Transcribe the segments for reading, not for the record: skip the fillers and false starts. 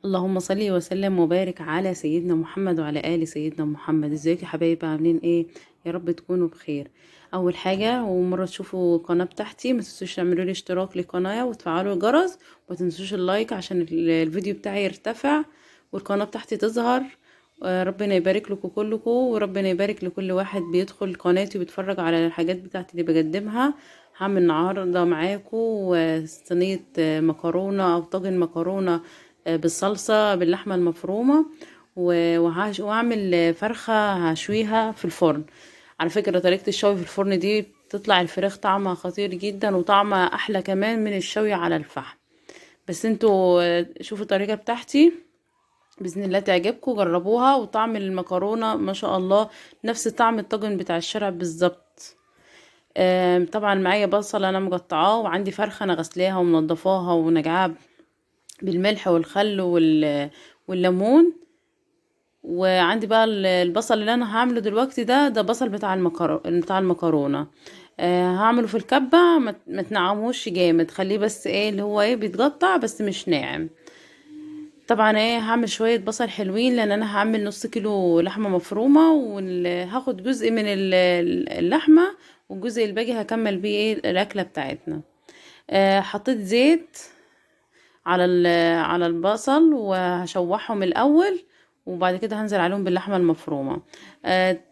اللهم صل وسلم وبارك على سيدنا محمد وعلى آل سيدنا محمد. ازيك يا حبايبي؟ عاملين ايه؟ يا رب تكونوا بخير. اول حاجه ومره تشوفوا القناه بتاعتي ما تنسوش تعملوا لي اشتراك للقناه وتفعلوا الجرس، وما تنسوش اللايك عشان الفيديو بتاعي يرتفع والقناه بتاعتي تظهر. ربنا يبارك لكم كلكم، وربنا يبارك لكل واحد بيدخل قناتي وبيتفرج على الحاجات بتاعتي اللي بقدمها. هعمل النهارده معاكم صينيه مكرونه او طاجن مكرونه بالصلصة باللحمة المفرومة، وهعمل فرخة هشويها في الفرن. على فكرة طريقة الشوي في الفرن دي بتطلع الفراخ طعمها خطير جدا وطعمها أحلى كمان من الشوي على الفحم. بس انتوا شوفوا الطريقة بتاعتي بإذن الله تعجبكم، جربوها. وطعم المكرونة ما شاء الله نفس طعم الطاجن بتاع الشارع بالظبط. طبعا معايا بصل انا مقطعاه، وعندي فرخة انا غسلاها ومنضفاها ونجعاها بالملح والخل والليمون. وعندي بقى البصل اللي انا هعمله دلوقتي ده بصل بتاع المكرونه. هعمله في الكبه، ما تنعموش جامد، خليه بس ايه اللي هو ايه بيتقطع بس مش ناعم. طبعا ايه هعمل شويه بصل حلوين لان انا هعمل نص كيلو لحمه مفرومه، وهاخد جزء من اللحمه، والجزء الباقي هكمل بيه ايه الاكله بتاعتنا. حطيت زيت على البصل وهشوحهم الاول، وبعد كده هنزل عليهم باللحمه المفرومه.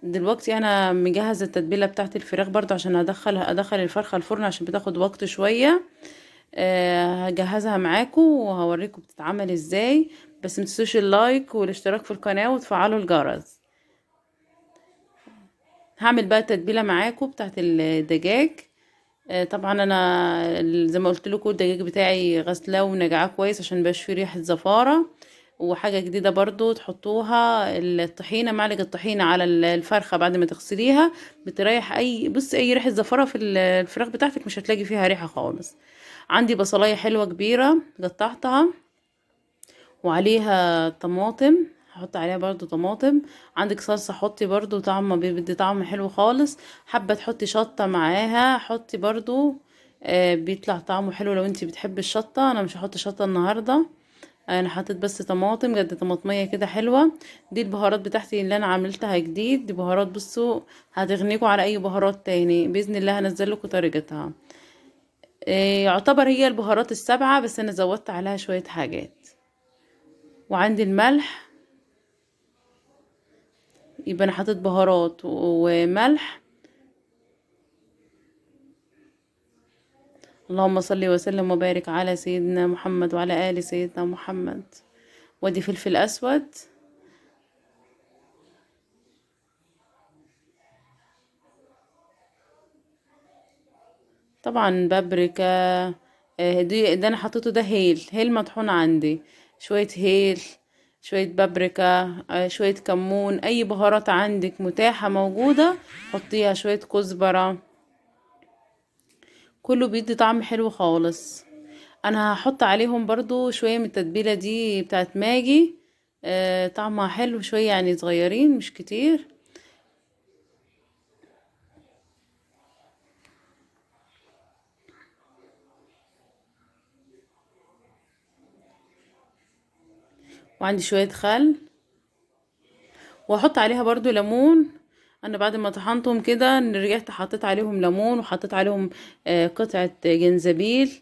دلوقتي انا مجهزه التتبيله بتاعت الفراخ برضو عشان ادخل الفرخه الفرن عشان بتاخد وقت شويه. هجهزها معاكم وهوريكم بتتعمل ازاي. بس متنسوش اللايك والاشتراك في القناه وتفعلوا الجرس. هعمل بقى التتبيله معاكم بتاعت الدجاج. طبعا انا زي ما قلت لكم الدجاج بتاعي غسلاه ونقعاه كويس عشان مبقاش فيه ريحه زفاره. وحاجه جديده برضو تحطوها الطحينه، معلقه الطحينه على الفرخه بعد ما تغسليها بتريح اي ريحه زفاره في الفراخ بتاعتك، مش هتلاقي فيها ريحه خالص. عندي بصلايه حلوه كبيره قطعتها وعليها طماطم، هحط عليها برضو طماطم. عندك صلصة حطي برضو، طعم بيدي طعم حلو خالص. حابة تحطي شطة معاها حطي برضو، بيطلع طعمه حلو لو انتي بتحبي الشطة. انا مش هحط شطة النهاردة، انا حطيت بس طماطم قد طماطمية كده حلوة. دي البهارات بتاعتي اللي انا عملتها جديد، دي بهارات بصوا هتغنيكوا على اي بهارات تاني باذن الله. هنزل لكم طريقتها. يعتبر هي البهارات السبعة بس انا زودت عليها شوية حاجات. وعندي الملح، يبقى انا حطيت بهارات وملح. اللهم صل وسلم وبارك على سيدنا محمد وعلى آل سيدنا محمد. ودي فلفل اسود. طبعا بابريكا. ده انا حطيته، ده هيل مطحون عندي. شوية هيل، شوية بابريكا، شوية كمون، اي بهارات عندك متاحة موجودة حطيها، شوية كزبرة. كله بيدي طعم حلو خالص. انا هحط عليهم برضو شوية من التتبيلة دي بتاعت ماجي. طعمها حلو شوية يعني صغيرين مش كتير. وعندي شوية خل، واحط عليها برضو ليمون. انا بعد ما طحنتهم كده رجعت حطيت عليهم ليمون وحطيت عليهم قطعة جنزبيل.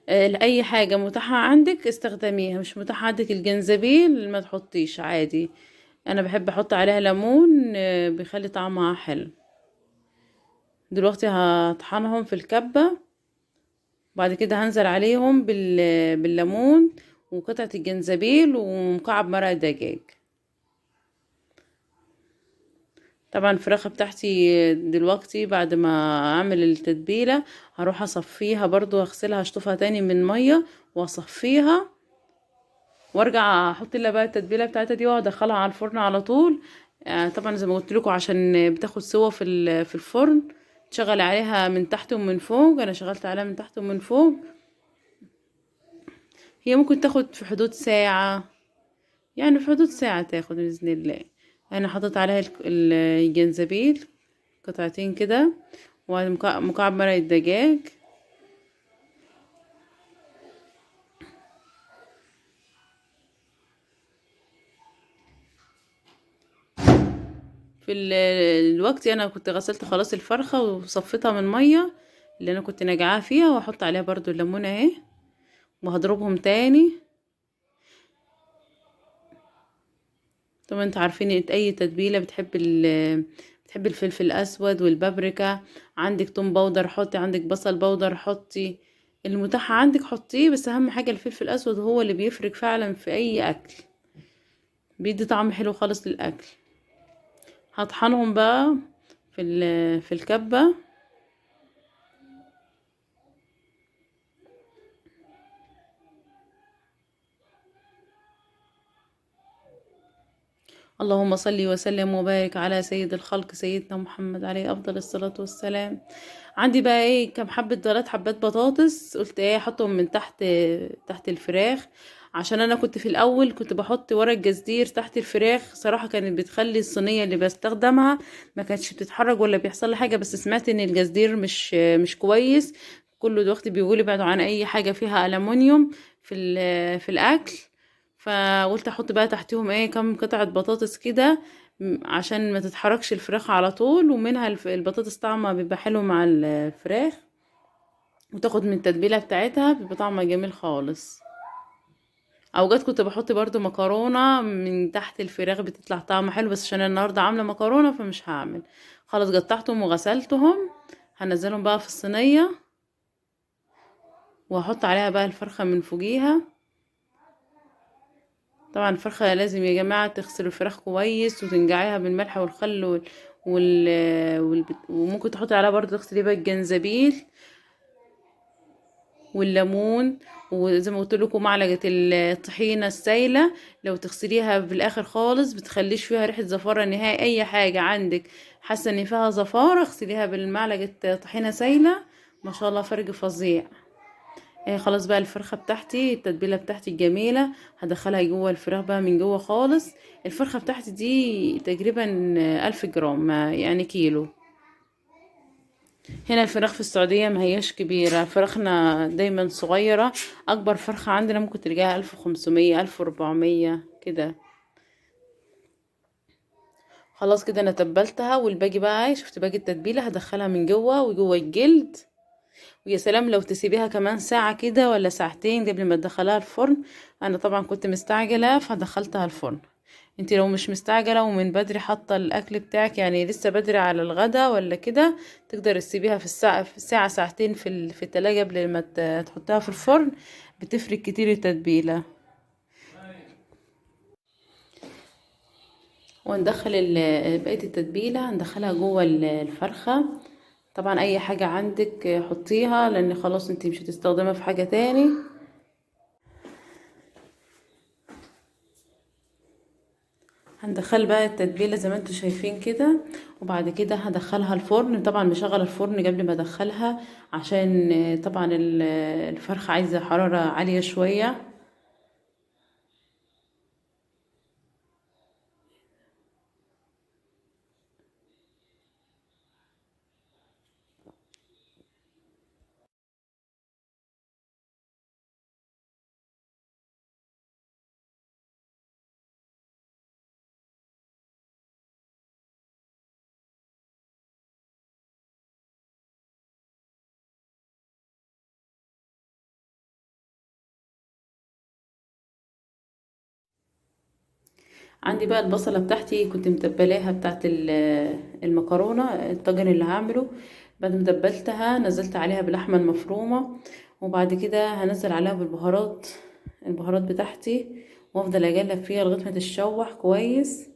لأي حاجة متاحة عندك استخدميها، مش متاحة عندك الجنزبيل ما تحطيش عادي. انا بحب احط عليها ليمون، بيخلي طعمها حلو. دلوقتي هطحنهم في الكبة، بعد كده هنزل عليهم بالليمون وقطعة الجنزبيل ومكعب مرق دجاج. طبعا الفراخ بتاعتي دلوقتي بعد ما اعمل التتبيلة هروح اصفيها برضو، اغسلها اشطفها تاني من مية واصفيها، وارجع احط لها بقى التتبيلة بتاعتها دي وادخلها على الفرن على طول. طبعا زي ما قلت لكم عشان بتاخد سوا في الفرن. تشغل عليها من تحت ومن فوق، انا شغلت عليها من تحت ومن فوق. هي ممكن تاخد في حدود ساعة، يعني في حدود ساعة تاخد بإذن الله. أنا حطيت عليها الجنزبيل قطعتين كده، ومكعب مرق الدجاج. في الوقت انا كنت غسلت خلاص الفرخة وصفيتها من مية اللي انا كنت ناقعاها فيها، واحط عليها برضو الليمونة اهي، وهضربهم تاني. طبعا انتوا عارفين اي تتبيلة بتحب الفلفل الاسود والبابريكا، عندك توم باودر حطي، عندك بصل باودر حطي، المتاح عندك حطيه، بس اهم حاجة الفلفل الاسود هو اللي بيفرق فعلا في اي اكل، بيدي طعم حلو خالص للاكل. هطحنهم بقى في الكبة. اللهم صل وسلم وبارك على سيد الخلق سيدنا محمد عليه افضل الصلاة والسلام. عندي بقى ايه كام حبة 3 حبات بطاطس، قلت ايه احطهم من تحت الفراخ، عشان انا كنت في الاول كنت بحط ورق جزدير تحت الفراخ، صراحة كانت بتخلي الصينية اللي بستخدمها ما كانتش بتتحرك ولا بيحصل لها حاجة، بس سمعت ان الجزدير مش كويس. كل الوقت بيقولي ابعدوا عن اي حاجة فيها ألمونيوم في الاكل. فقلت احط بقى تحتهم ايه كام قطعة بطاطس كده، عشان ما تتحركش الفراخ على طول، ومنها البطاطس طعمها بيبقى حلو مع الفراخ، وتاخد من التتبيلة بتاعتها بيبقى طعمها جميل خالص. اوقات كنت بحط برضو مكرونة من تحت الفراخ بتطلع طعمها حلو، بس عشان النهاردة عاملة مكرونة فمش هعمل. خلاص قطعتهم وغسلتهم، هنزلهم بقى في الصينية، وهحط عليها بقى الفرخة من فوقيها. طبعا الفرخة لازم يا جماعة تغسلوا الفراخ كويس وتنقعيها بالملح والخل وممكن تحطي عليها برضه تغسلي بقى الجنزبيل والليمون، وزي ما قلت لكم معلقة الطحينة السايلة، لو تغسليها بالاخر خالص بتخليش فيها ريحة زفارة نهائي. اي حاجة عندك حاسة ان فيها زفارة اغسليها بالمعلقة طحينة سايلة، ما شاء الله فرق فظيع. خلاص بقى الفرخة بتاعتي التتبيلة بتاعتي الجميلة هدخلها جوه الفراخ بقى من جوه خالص. الفرخة بتاعتي دي تقريبا 1000 جرام، يعني كيلو. هنا الفراخ في السعودية ما هياش كبيرة، فراخنا دايما صغيرة، اكبر فرخة عندنا ممكن تلاقيها 1500 1400 كده. خلاص كده انا تبلتها، والباقي بقى شفت باقي التتبيلة هدخلها من جوه وجوه الجلد. ويا سلام لو تسيبيها كمان ساعة كده ولا ساعتين قبل ما تدخلها الفرن. انا طبعا كنت مستعجلة فدخلتها الفرن. انتي لو مش مستعجلة ومن بدري حاطة الاكل بتاعك، يعني لسه بدري على الغدا ولا كده، تقدر تسيبيها في الساعة ساعتين في التلاجة قبل ما تحطها في الفرن، بتفرق كتير التتبيلة. وندخل بقية التتبيلة هندخلها جوه الفرخة. طبعا اي حاجة عندك حطيها، لان خلاص انتي مش هتستخدمها في حاجة تاني. هندخل بقى التتبيله زي ما انتم شايفين كده، وبعد كده هدخلها الفرن. طبعا مشغل الفرن قبل ما ادخلها، عشان طبعا الفرخه عايزه حراره عاليه شويه. عندي بقى البصله بتاعتي كنت متبلاها بتاعت المكرونه الطاجن اللي هعمله. بعد ما تبلتها نزلت عليها باللحمه المفرومه، وبعد كده هنزل عليها البهارات بتاعتي، وافضل اقلب فيها لغايه ما تتشوح كويس.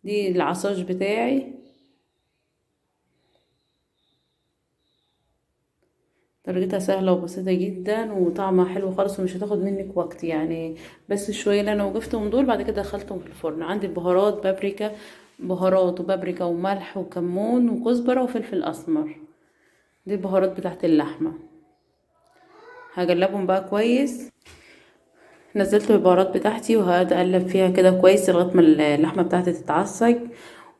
دي العصاج بتاعي، طريقتها سهلة وبسيطة جدا وطعمها حلو خالص، ومش هتاخد منك وقت يعني. بس شوية اللي انا وقفتهم دول، بعد كده دخلتهم في الفرن. عندي البهارات بهارات وبابريكا وملح وكمون وكزبرة وفلفل اسمر، دي البهارات بتاعت اللحمة. هقلبهم بقى كويس. نزلت البهارات بتاعتي وهقعد اقلب فيها كده كويس لغايه ما اللحمه بتاعتي تتعصج.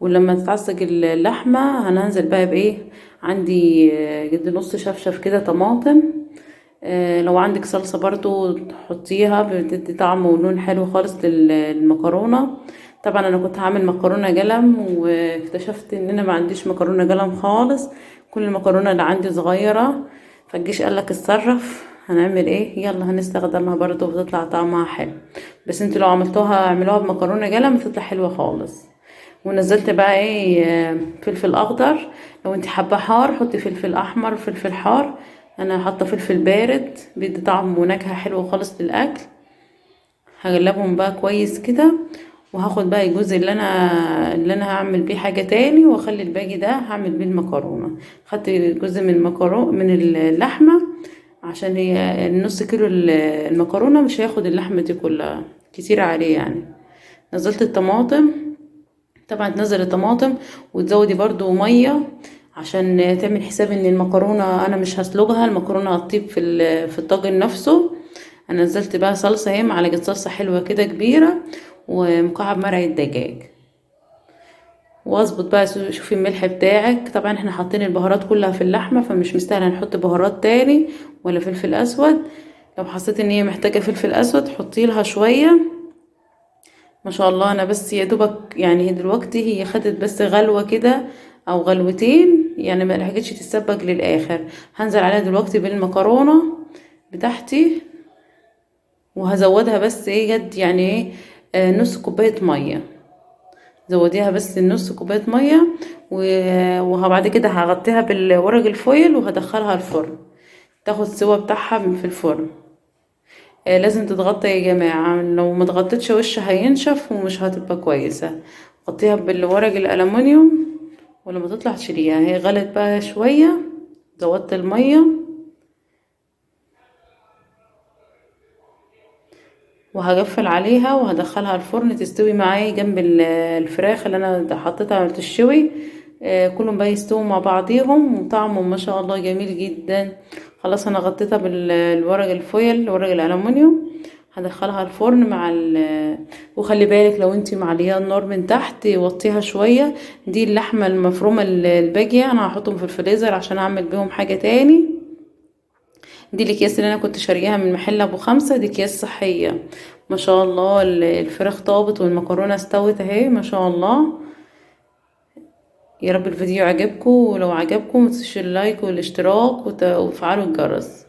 ولما تتعصج اللحمه هننزل بقى بايه، عندي قد نص شفشف كده طماطم. لو عندك صلصه برضو تحطيها، بتدي طعم ولون حلو خالص للمكرونه. طبعا انا كنت هعمل مكرونه جلم، واكتشفت ان انا ما عنديش مكرونه جلم خالص، كل المكرونه اللي عندي صغيره. فالجيش قالك اتصرف، هنعمل ايه؟ يلا هنستخدمها برضو بتطلع طعمها حلو. بس انتوا لو عملتوها اعملوها بمكرونه جلم بتطلع حلوه خالص. ونزلت بقى ايه، فلفل اخضر. لو انت حابه حار حطي فلفل احمر، فلفل حار. انا حاطه فلفل بارد بيدي طعم ونكهه حلوه خالص للاكل. هقلبهم بقى كويس كده، وهاخد بقى الجزء اللي انا هعمل بيه حاجه تاني، واخلي الباقي ده هعمل بيه المكرونه. خدت جزء من المكرونه من اللحمه، عشان هي النص كيلو المكرونه مش هياخد اللحمه دي كلها، كتير عليه يعني. نزلت الطماطم. طبعا تنزل الطماطم وتزودي برضو ميه، عشان تعمل حساب ان المكرونه انا مش هسلقها، المكرونه هتطيب في الطاجن نفسه. انا نزلت بقى صلصه اهي، معلقه صلصه حلوه كده كبيره، ومكعب مرق الدجاج. واظبط بقى، شوفي الملح بتاعك. طبعا احنا حاطين البهارات كلها في اللحمه، فمش مستاهله نحط بهارات تاني ولا فلفل اسود. لو حسيت ان هي محتاجه فلفل اسود حطي لها شويه. ما شاء الله، انا بس يا دوبك يعني دلوقتي هي خدت بس غلوه كده او غلوتين، يعني ما لحقتش تتسبك للاخر. هنزل عليها دلوقتي بالمكرونه بتاعتي، وهزودها بس ايه جد يعني ايه، نص كوبايه ميه. زوديها بس نص كوبايه ميه، وبعد كده هغطيها بالورق الفويل وهدخلها الفرن تاخد سوا بتاعها في الفرن. لازم تتغطى يا جماعة، لو ما تغطيتش وشها هينشف ومش هتبقى كويسة. غطيها بالورق الألمونيوم، ولما تطلع تشيليها هي غلت بقى شوية. زودت المية وهقفل عليها وهدخلها الفرن تستوي معايا جنب الفراخ اللي انا حطيتها تشوي. كلهم بقى يستووا مع بعضيهم، وطعمهم ما شاء الله جميل جدا. خلاص انا غطيتها بالورق الفويل، ورق الالومنيوم. هدخلها الفرن وخلي بالك لو انتي معليه النار من تحت وطيها شويه. دي اللحمه المفرومه الباقيه انا هحطهم في الفريزر عشان اعمل بيهم حاجه تاني. دي الاكياس اللي انا كنت شارياها من محل ابو 5، دي اكياس صحية. ما شاء الله الفراخ طابت والمكرونة استوت اهي ما شاء الله. يا رب الفيديو عجبكم، ولو عجبكم متنسوش اللايك والاشتراك وتفعلوا الجرس.